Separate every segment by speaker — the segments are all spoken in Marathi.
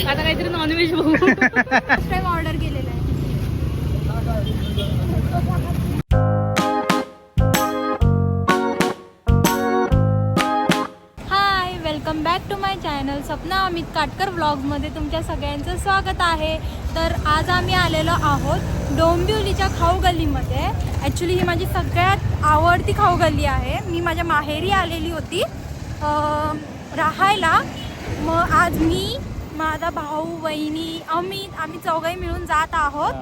Speaker 1: आता काहीतरी नॉनव्हेज बघू.
Speaker 2: फर्स्ट टाइम ऑर्डर केलेलं आहे. Hi, welcome back to my channel Sapna Amit Katkar व्लॉग्समध्ये तुमच्या सगळ्यांचं स्वागत आहे. तर आज आम्ही आलेलो आहोत डोंबिवलीच्या खाऊ गल्लीमध्ये. ॲक्च्युली ही माझी सगळ्यात आवडती खाऊ गल्ली आहे. मी माझ्या माहेरी आलेली होती राहायला. मग आज मी, माझा भाऊ, वहिनी, अमित, आम्ही चौघही मिळून जात आहोत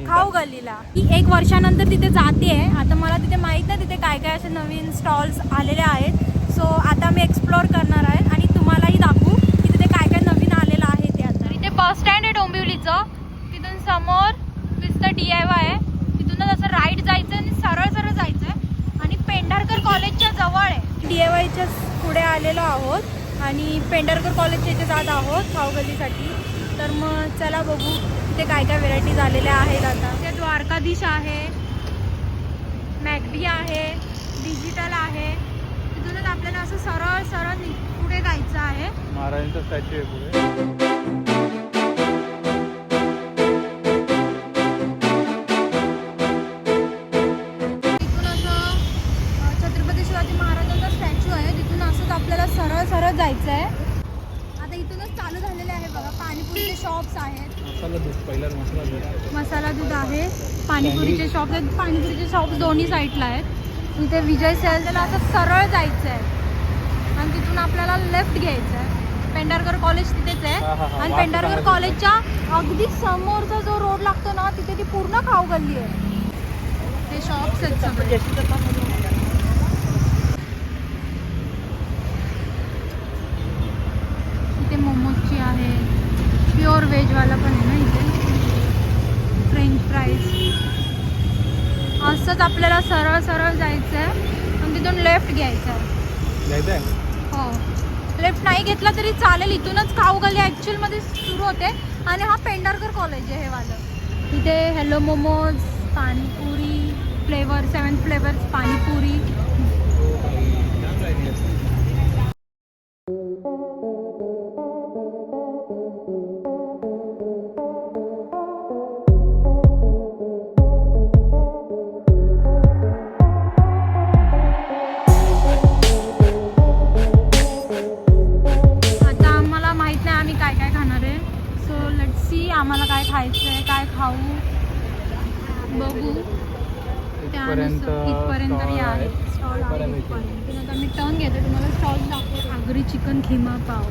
Speaker 2: खाऊ गल्लीला. ही 1 वर्षानंतर तिथे जाते आहे. आता मला तिथे माहीत नाही तिथे काय काय असे नवीन स्टॉल्स आलेले आहेत. सो आता मी एक्सप्लोअर करणार आहे आणि तुम्हालाही दाखवू की तिथे काय काय नवीन आलेलं आहे ते. आता इथे बस स्टँड आहे डोंबिवलीचं. तिथून समोर दिसतं DIY आहे. तिथूनच असं राईट जायचं आणि सरळ सरळ जायचं आहे आणि पेंढारकर कॉलेजच्या जवळ आहे. DIYच्या पुढे आलेलो आहोत आणि पेंढारकर कॉलेजच्या इथे जात आहोत खाऊ गल्लीसाठी. तर मग चला बघू तिथे काय काय व्हेरायटीज आलेल्या आहेत. आता ते द्वारकाधीश आहे, मॅकडी आहे, डिजिटल आहे. तिथूनच आपल्याला असं सरळ सरळ पुढे जायचं आहे.
Speaker 3: महाराजांचा स्टॅच्यू आहे पुढे.
Speaker 2: आपल्याला सरळ सरळ जायचं आहे. आता इथूनच चालू झालेले आहे बघा. पाणीपुरीचे शॉप्स आहेत. मसाला दूध आहे. पाणीपुरीचे शॉप्स आहेत. पाणीपुरीचे शॉप्स दोन्ही साईडला आहेत. इथे विजय सेलला असं सरळ जायचं आहे आणि तिथून आपल्याला लेफ्ट घ्यायचं आहे. पेंढारकर कॉलेज तिथेच आहे आणि पेंढारकर कॉलेजच्या अगदी समोरचा जो रोड लागतो ना तिथे ती पूर्ण खाऊ गल्ली आहे. ते शॉप्स आहेत सगळे. मोमोजची आहे. प्युअर व्हेजवाला पण आहे ना इथे. French fries. असंच आपल्याला सरळ सरळ जायचं आहे आणि तिथून लेफ्ट घ्यायचं आहे. हो, लेफ्ट नाही घेतला तरी चालेल. इथूनच खाऊ गल्ली ॲक्च्युअलमध्ये सुरू होते आणि हा पेंढारकर कॉलेज आहे हे वालं. इथे hello momos, panipuri flavour, 7 flavours panipuri. आम्हाला काय खायचं आहे, काय खाऊ बघू. इथपर्यंत या स्टॉल आहे. आता मी टर्न घेते, तुम्हाला स्टॉल दाखवते. Agri chicken keema pav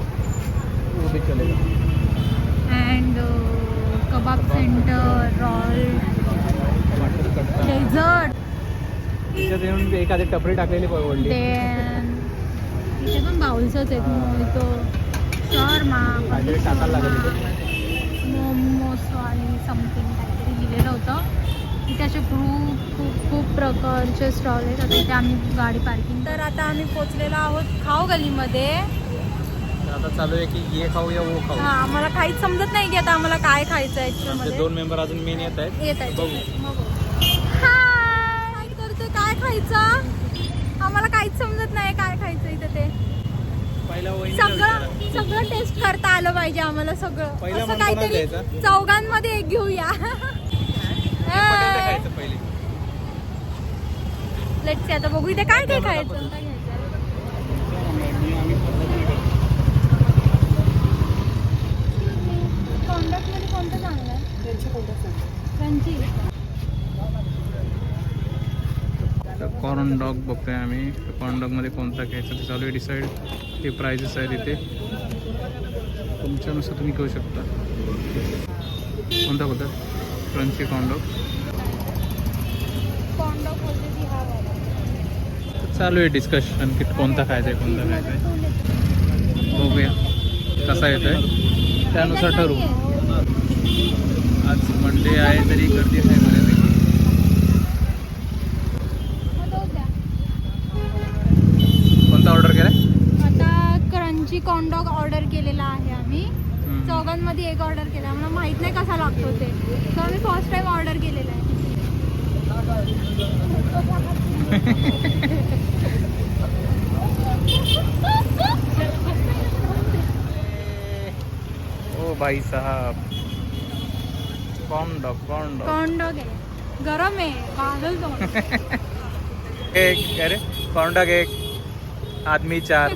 Speaker 2: and kebab centre, roll, dessert.
Speaker 3: एखादी टपरी टाकलेली परवडली.
Speaker 2: इथे पण बाउल्सच आहेत. मोहितो, शर्मा, मोमोसवाली समथिंग काहीतरी लिहिलेलं होतं. इथे असे खूप प्रकारचे स्टॉल आहेत. आता इथे आम्ही गाडी पार्किंग. तर आता आम्ही पोचलेलो आहोत खाऊ गल्लीमध्ये.
Speaker 3: आता चालू आहे की ये खाऊ या वो खाऊ.
Speaker 2: हां, आम्हाला काहीच समजत नाही की आता आम्हाला काय खायचं आहे. ॲक्च्युअलमध्ये
Speaker 3: 2 मेंबर अजून मेन येत आहेत.
Speaker 2: काय करतो, काय खायचं आम्हाला काहीच समजत नाही काय खायचं इथे. ते सगळं टेस्ट करता आलं पाहिजे आम्हाला. सगळं असं काहीतरी चौघांमध्ये एक घेऊया. लेट्स सी, आता बघू इथे काय काय खायचं. कॉन्डक्टमध्ये कोणतं चांगलं आहे? क्रंची.
Speaker 3: कॉर्न डॉग बघतोय आम्ही. कॉर्न डॉग मध्ये कोणता घ्यायचा ते चालू आहे डिसाईड. ते प्राइजेस आहेत इथे. तुमच्यानुसार तुम्ही घेऊ शकता. कोणता बोलतात? क्रंची कॉर्न डॉग चालू आहे डिस्कशन की कोणता खायचा आहे, कोणता खायचा आहे. बघूया कसा येतो आहे, त्यानुसार ठरवू. आज मंडे आहे तरी गर्दी आहे बऱ्यापैकी. ऑर्डर केला
Speaker 2: आता क्रंची कॉर्न डॉग ऑर्डर केलेला आहे आम्ही. चौघांमध्ये एक ऑर्डर केला. आम्हाला माहित नाही कसा लागतो ते. सो आम्ही फर्स्ट टाइम ऑर्डर केलेला आहे.
Speaker 3: ओ भाई साहब, कॉर्न डॉग
Speaker 2: कॉर्न डॉग आहे, गरम आहे, भाजल तो.
Speaker 3: एक अरे कॉर्न डॉग एक, आदमी 4.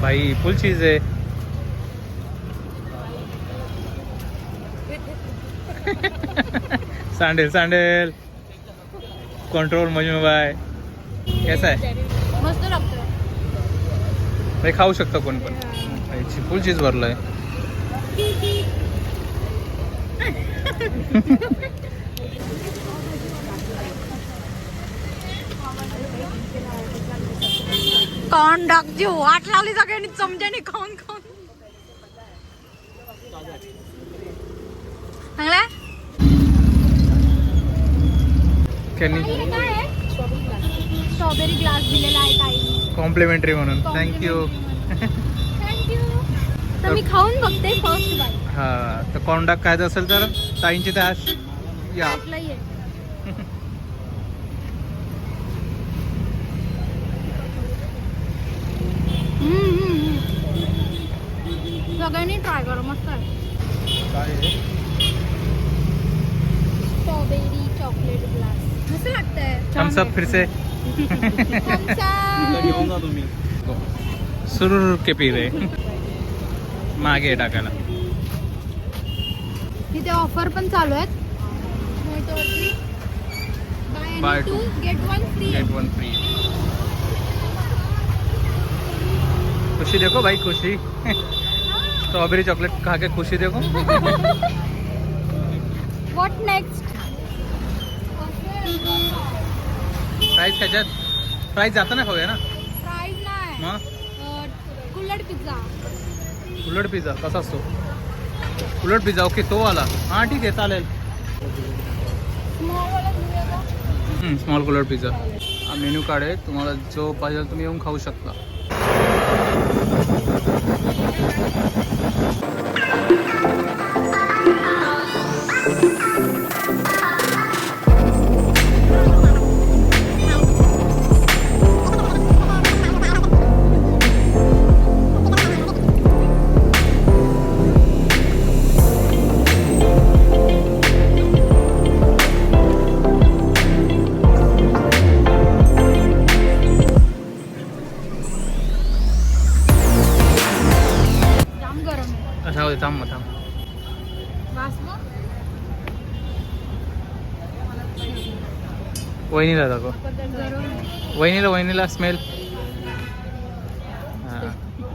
Speaker 3: भाई फुल चीज है. सैंडल कंट्रोल मजनू भाई, कैसा है?
Speaker 2: मस्त लागतं.
Speaker 3: हे खाऊ शकतो कोण पण. फुल चीज भरलंय. कॉर्न डॉगची वाट लावली सगळ्यांनी चमच्याने खाऊन खाऊन. चांगला आहे? स्ट्रॉबेरी ग्लास दिलेला आहे ताई, कॉम्प्लिमेंटरी म्हणून. थँक्यू.
Speaker 2: तर मी खाऊन बघते फर्स्ट बाय.
Speaker 3: हा, तर कॉर्न डॉग खायचं असेल तर ताईंची त्यास या.
Speaker 2: सगळ्यांनी ट्राय करा, मस्त आहे. स्ट्रॉबेरी चॉकलेट ग्लास मस्त लागतंय.
Speaker 3: थम्स अप फिर से. सुरूर के पी रे. मागे टाकायला.
Speaker 2: इथे ऑफर पण चालू आहेत.
Speaker 3: Buy
Speaker 2: two get one free.
Speaker 3: Get 1 free. खुशी देखो भाई, खुशी. स्ट्रॉबेरी चॉकलेट खा के खुशी देखो.
Speaker 2: What next?
Speaker 3: प्राईस ह्याच्यात प्राईस जाताना खाऊया ना.
Speaker 2: प्राइस नाही.
Speaker 3: मग
Speaker 2: कुल्हड पिझ्झा.
Speaker 3: उलट पिझ्झा कसा असतो? उलट पिझ्झा, ओके तो वाला. हां ठीक आहे, चालेल. Small cooler pizza. हा मेन्यू कार्ड आहे, तुम्हाला जो पाहिजे तुम्ही येऊन खाऊ शकता. थांब. वहिनीला दाखव. वहिनीला स्मेल.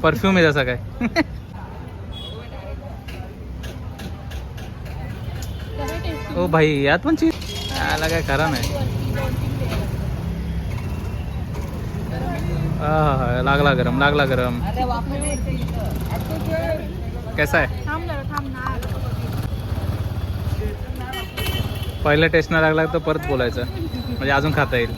Speaker 3: परफ्यूम आहे जसा काय. ओ भाई यात पण चीज याला काय खरा नाही. लागला गरम. कैसा आहे? पहिला टेस्ट नाही लागला तर परत बोलायचं, म्हणजे अजून खाता येईल.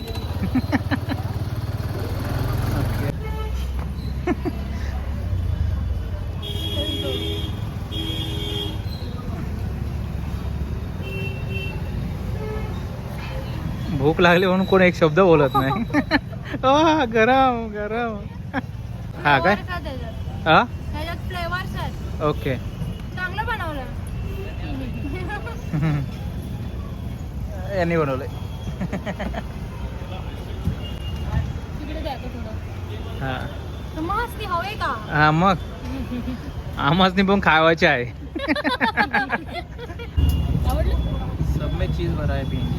Speaker 3: भूक लागली म्हणून कोण एक शब्द बोलत नाही. गरम. हा काय? हा
Speaker 2: फ्लेवर्स आहेत.
Speaker 3: ओके.
Speaker 2: चांगलं बनवलं.
Speaker 3: यांनी बनवलंय. हा
Speaker 2: मस्त हवे का?
Speaker 3: हा मग आम्हासनी पण खावायचे आहे. सब में चीज भरा है भिंडी.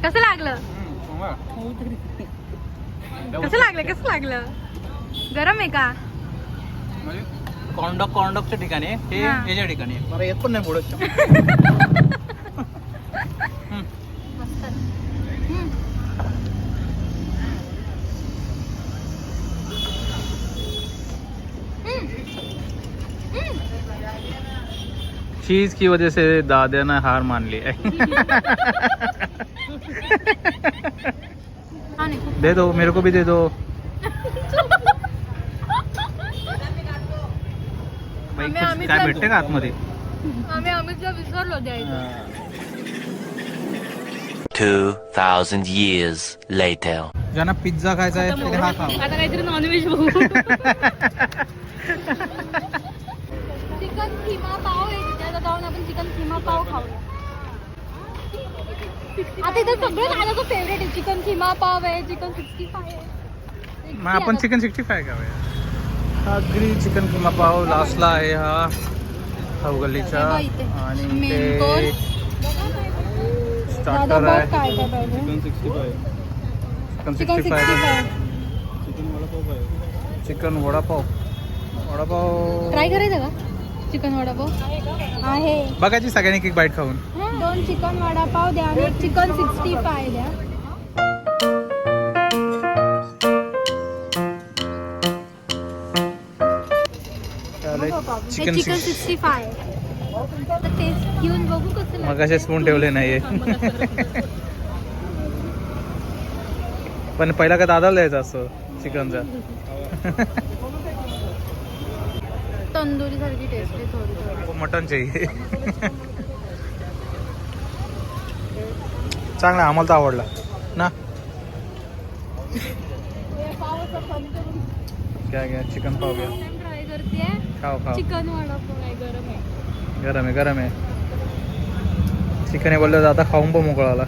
Speaker 2: कसं लागलं? गरम आहे का?
Speaker 3: कॉर्नडॉगच्या ठिकाणी हे याच्या ठिकाणी मला येत पण नाही पुढे. चीज की वजह से दादा ने हार मान ली है. दे दो, मेरे को भी दे दो. बाई काय भेटते का आतमध्ये?
Speaker 2: आम्ही अमितला विसरलो द्यायचं.
Speaker 1: 2,000 years later.
Speaker 3: ज्यांना पिझ्झा खायचा आहे त्याने हा खावा.
Speaker 2: आता काहीतरी नॉनव्हेज बघू. चिकन किमा पाव आहे तिथे, आता जाऊन आपण चिकन किमा पाव खाऊया. आता इथे सगळं माझं फेवरेट आहे. चिकन किमा पाव आहे, चिकन 65 आहे.
Speaker 3: मग आपण चिकन 65 खाऊया. हा ग्रिल चिकन किमा पाव लास्टला आहे हा खाऊगल्लीचा. आणि ते स्टार्टर आहे चिकन 65, चिकन वडापाव.
Speaker 2: ट्राय करायचं का चिकन वडापाव आहे.
Speaker 3: बघायची सगळ्यांनी एक बाईट खाऊन.
Speaker 2: 2 चिकन वडापाव द्या आणि चिकन 65 द्या. चिकन 65 टेस्ट घेऊन बघू कसं.
Speaker 3: मग असे स्पून ठेवले नाहीये. पण पहिला का दादाला द्यायचं असं चिकनचा.
Speaker 2: तंदुरी सारखी टेस्ट आहे थोडी.
Speaker 3: मटन चाहिए. चांगला आम्हाला तर आवडला ना. घ्या चिकन पाव घ्या.
Speaker 2: ट्राय करते.
Speaker 3: खाओ.
Speaker 2: चिकन वडापाव आहे, गरम आहे.
Speaker 3: गरम आहे. चिकन आहे बोललं आता खाऊन पण मोकळा आला.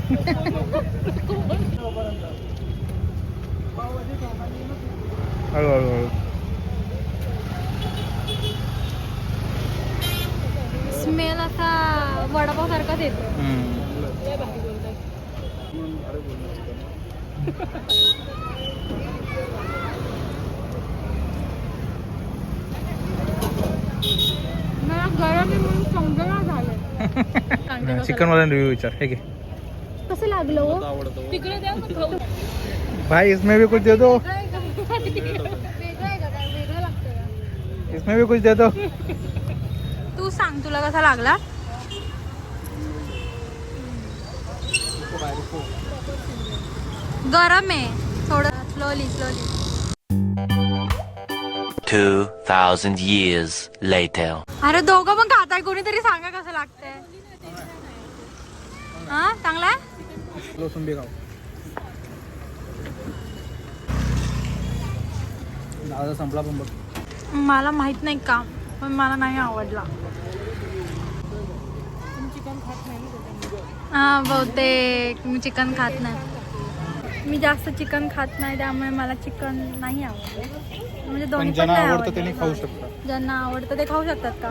Speaker 3: हळू.
Speaker 2: स्मेल असा वडापाव सारखाच येतो. मला गरम आहे म्हणून समजना झालं.
Speaker 3: चिकन वाला रिव्ह्यू विचार. हे घे.
Speaker 2: कसं लागलं हो? तिकडे द्या मग खाऊ.
Speaker 3: भाई इसमें भी कुछ दे दो.
Speaker 2: वेगळं आहे का काय? वेगळं लागतं का?
Speaker 3: इसमें भी कुछ दे दो.
Speaker 2: तू सांग तुला कसा लागला. गरम आहे थोडं. Slowly
Speaker 1: 2,000 years later.
Speaker 2: अरे दोघं पण खाताय, कोणीतरी सांगा कसं लागतंय. हा चांगला आहे.
Speaker 3: लसूण बी खाऊ. दादा संपला पण बघ.
Speaker 2: मला माहित नाही का, पण मला नाही आवडला. हा बहुतेक मी चिकन खात नाही. मी जास्त चिकन खात नाही, त्यामुळे मला चिकन नाही आवडलं. म्हणजे दोन्ही पण नाही आवडतं.
Speaker 3: त्यांनी खाऊ शकतात.
Speaker 2: ज्यांना आवडतं ते खाऊ शकतात का.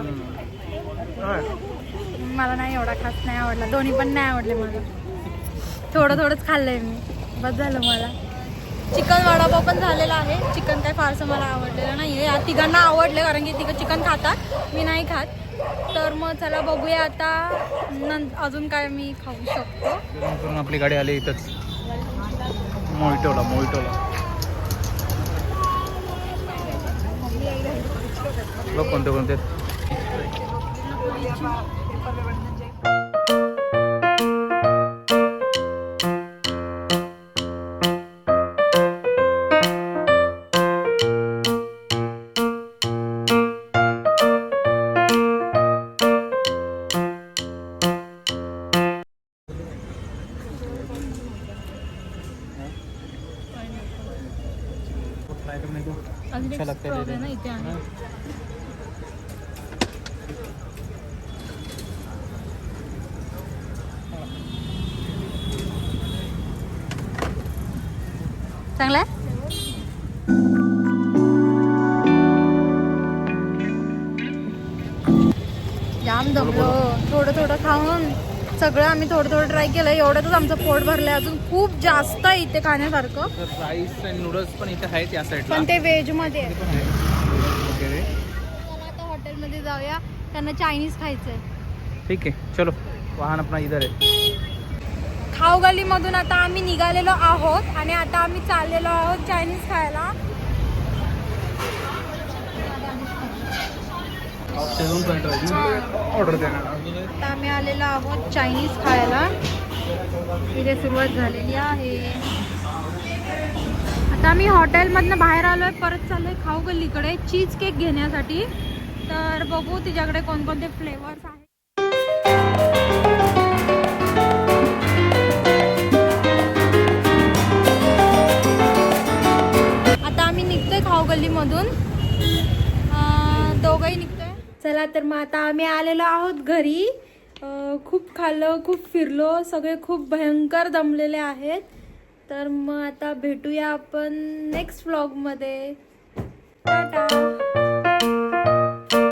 Speaker 2: मला नाही एवढा खास नाही आवडला. दोन्ही पण नाही आवडले मला. थोडंच खाल्लंय मी, बस झालं मला. चिकन वडापाव पण झालेला आहे. चिकन काय फारसं मला आवडलेलं नाही आहे. या तिघांना आवडले कारण की तिघं चिकन खातात, मी नाही खात. तर मग चला बघूया आता अजून काय मी खाऊ शकतो.
Speaker 3: आपली गाडी आली इथंच मोहिटोला. बघ कोणते. अच्छा लगता है
Speaker 2: ना इथे आहे. चांगला आहे. जाम दमलो. थोडं खाऊन सगळं आम्ही थोडं ट्राय केलं. एवढ्यातच आमचं पोट भरलंय. अजून खूप जास्त आहे इथे खाण्यासारखं.
Speaker 3: राईस आणि नूडल्स पण इथे आहेत या साईडला.
Speaker 2: पण ते व्हेज मध्ये आहे.
Speaker 3: वगैरे.
Speaker 2: चला आता हॉटेलमध्ये जाऊया, त्यांना चायनीज खायचंय.
Speaker 3: ठीक आहे चलो. वाहन अपना इधर आहे.
Speaker 2: खाऊगल्लीमधून आता आम्ही निघालेलो आहोत आणि आता आम्ही चाललेलो आहोत चायनीज खायला.
Speaker 3: ऑर्डर देणार.
Speaker 2: आता आम्ही आलेलो आहोत चायनीज खायला. इथे सुरुवात झालेली आहे. आता आम्ही हॉटेलमधनं बाहेर आलोय, परत चाललोय खाऊगल्लीकडे चीज केक घेण्यासाठी. तर बघू तिच्याकडे कोणकोणते फ्लेवर्स आहेत. निघतोय खाऊ गल्लीमधून, दोघंही निघतोय. चला तर मग आता आम्ही आलेलो आहोत घरी. खूप खाल्लं, खूप फिरलो, सगळे खूप भयंकर दमलेले आहेत. तर मग आता भेटूया आपण नेक्स्ट व्लॉगमध्ये. टाटा.